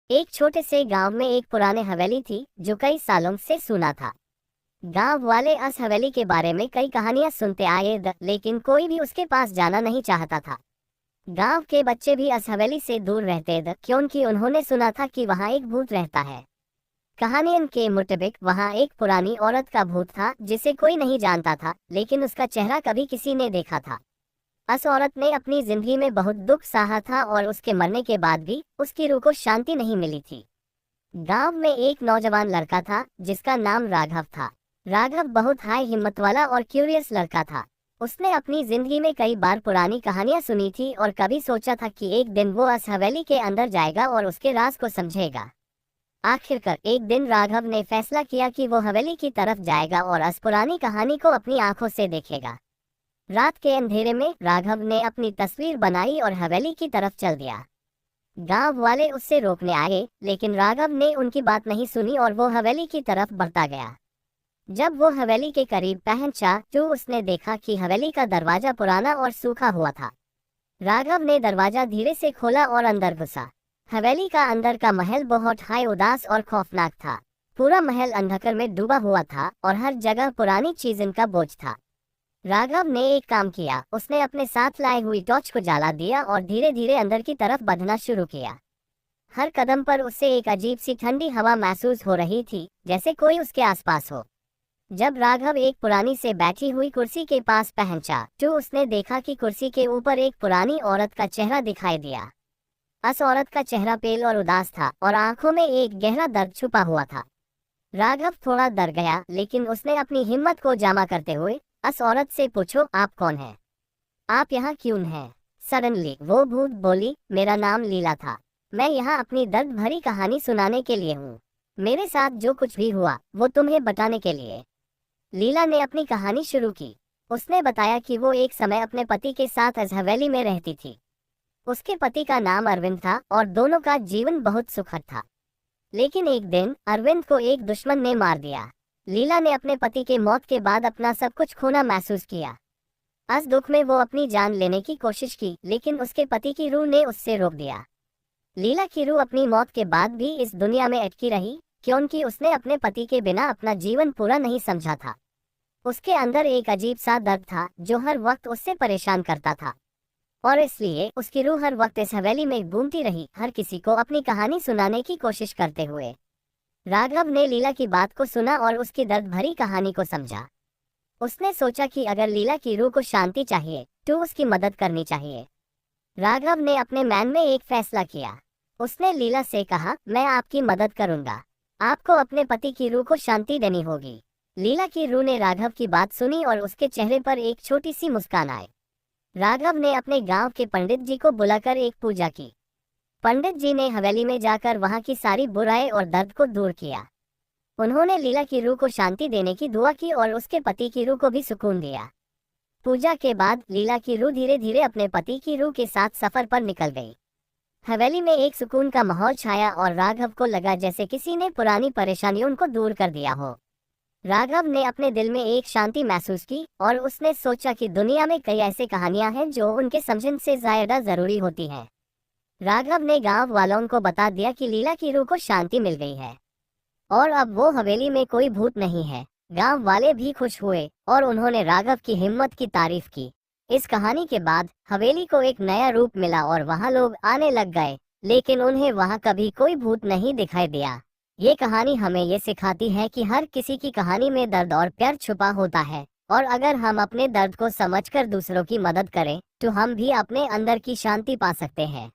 एक छोटे से गांव में एक पुराने हवेली थी जो कई सालों से सुना था। गांव वाले उस हवेली के बारे में कई कहानियां सुनते आए लेकिन कोई भी उसके पास जाना नहीं चाहता था। गांव के बच्चे भी उस हवेली से दूर रहते क्योंकि उन्होंने सुना था कि वहां एक भूत रहता है। कहानियों के मुताबिक वहां एक पुरानी औरत का भूत था जिसे कोई नहीं जानता था, लेकिन उसका चेहरा कभी किसी ने देखा था। उस औरत ने अपनी जिंदगी में बहुत दुख सहा था और उसके मरने के बाद भी उसकी रूह को शांति नहीं मिली थी। गांव में एक नौजवान लड़का था जिसका नाम राघव था। राघव बहुत हाई हिम्मत वाला और क्यूरियस लड़का था। उसने अपनी जिंदगी में कई बार पुरानी कहानियां सुनी थी और कभी सोचा था कि एक दिन वो उस हवेली के अंदर जाएगा और उसके राज को समझेगा। आखिरकार एक दिन राघव ने फैसला किया कि वो हवेली की तरफ जाएगा और उस पुरानी कहानी को अपनी आंखों से देखेगा। रात के अंधेरे में राघव ने अपनी तस्वीर बनाई और हवेली की तरफ चल दिया। गांव वाले उससे रोकने आए, लेकिन राघव ने उनकी बात नहीं सुनी और वो हवेली की तरफ बढ़ता गया। जब वो हवेली के करीब पहुंचा तो उसने देखा कि हवेली का दरवाजा पुराना और सूखा हुआ था। राघव ने दरवाजा धीरे से खोला और अंदर घुसा। हवेली का अंदर का महल बहुत हाई उदास और खौफनाक था। पूरा महल अंधकार में डूबा हुआ था और हर जगह पुरानी चीजों का बोझ था। राघव ने एक काम किया, उसने अपने साथ लाए हुई टॉर्च को जला दिया और धीरे धीरे अंदर की तरफ बढ़ना शुरू किया। हर कदम पर उसे एक अजीब सी ठंडी हवा महसूस हो रही थी, जैसे कोई उसके आसपास हो। जब राघव एक पुरानी से बैठी हुई कुर्सी के पास पहुंचा तो उसने देखा कि कुर्सी के ऊपर एक पुरानी औरत का चेहरा दिखाई दिया। उस औरत का चेहरा पेल और उदास था और आंखों में एक गहरा दर्द छुपा हुआ था। राघव थोड़ा डर गया, लेकिन उसने अपनी हिम्मत को जमा करते हुए उस औरत से पूछो, आप कौन हैं? आप यहाँ क्यों हैं? सडनली वो भूत बोली, मेरा नाम लीला था। मैं यहाँ अपनी दर्द भरी कहानी सुनाने के लिए हूँ। मेरे साथ जो कुछ भी हुआ वो तुम्हें बताने के लिए। लीला ने अपनी कहानी शुरू की। उसने बताया कि वो एक समय अपने पति के साथ इस हवेली में रहती थी। उसके पति का नाम अरविंद था और दोनों का जीवन बहुत सुखद था। लेकिन एक दिन अरविंद को एक दुश्मन ने मार दिया। लीला ने अपने पति के मौत के बाद अपना सब कुछ खोना महसूस किया। इस दुख में वो अपनी जान लेने की कोशिश की, लेकिन उसके पति की रूह ने उससे रोक दिया। लीला की रूह अपनी मौत के बाद भी इस दुनिया में अटकी रही, क्योंकि उसने अपने पति के बिना अपना जीवन पूरा नहीं समझा था। उसके अंदर एक अजीब सा दर्द था जो हर वक्त उससे परेशान करता था, और इसलिए उसकी रूह हर वक्त इस हवेली में घूमती रही, हर किसी को अपनी कहानी सुनाने की कोशिश करते हुए। राघव ने लीला की बात को सुना और उसकी दर्द भरी कहानी को समझा। उसने सोचा कि अगर लीला की रूह को शांति चाहिए तो उसकी मदद करनी चाहिए। राघव ने अपने मन में एक फैसला किया। उसने लीला से कहा, मैं आपकी मदद करूंगा। आपको अपने पति की रूह को शांति देनी होगी। लीला की रूह ने राघव की बात सुनी और उसके चेहरे पर एक छोटी सी मुस्कान आई। राघव ने अपने गांव के पंडित जी को बुलाकर एक पूजा की। पंडित जी ने हवेली में जाकर वहां की सारी बुराई और दर्द को दूर किया। उन्होंने लीला की रूह को शांति देने की दुआ की और उसके पति की रूह को भी सुकून दिया। पूजा के बाद लीला की रूह धीरे धीरे अपने पति की रूह के साथ सफर पर निकल गई। हवेली में एक सुकून का माहौल छाया और राघव को लगा जैसे किसी ने पुरानी परेशानियों को दूर कर दिया हो। राघव ने अपने दिल में एक शांति महसूस की और उसने सोचा कि दुनिया में कई ऐसी कहानियां हैं जो उनके समझने से ज्यादा जरूरी होती हैं। राघव ने गांव वालों को बता दिया कि लीला की रूह को शांति मिल गई है और अब वो हवेली में कोई भूत नहीं है। गांव वाले भी खुश हुए और उन्होंने राघव की हिम्मत की तारीफ की। इस कहानी के बाद हवेली को एक नया रूप मिला और वहां लोग आने लग गए, लेकिन उन्हें वहां कभी कोई भूत नहीं दिखाई दिया। ये कहानी हमें ये सिखाती है कि हर किसी की कहानी में दर्द और प्यार छुपा होता है, और अगर हम अपने दर्द को समझकर दूसरों की मदद करें तो हम भी अपने अंदर की शांति पा सकते हैं।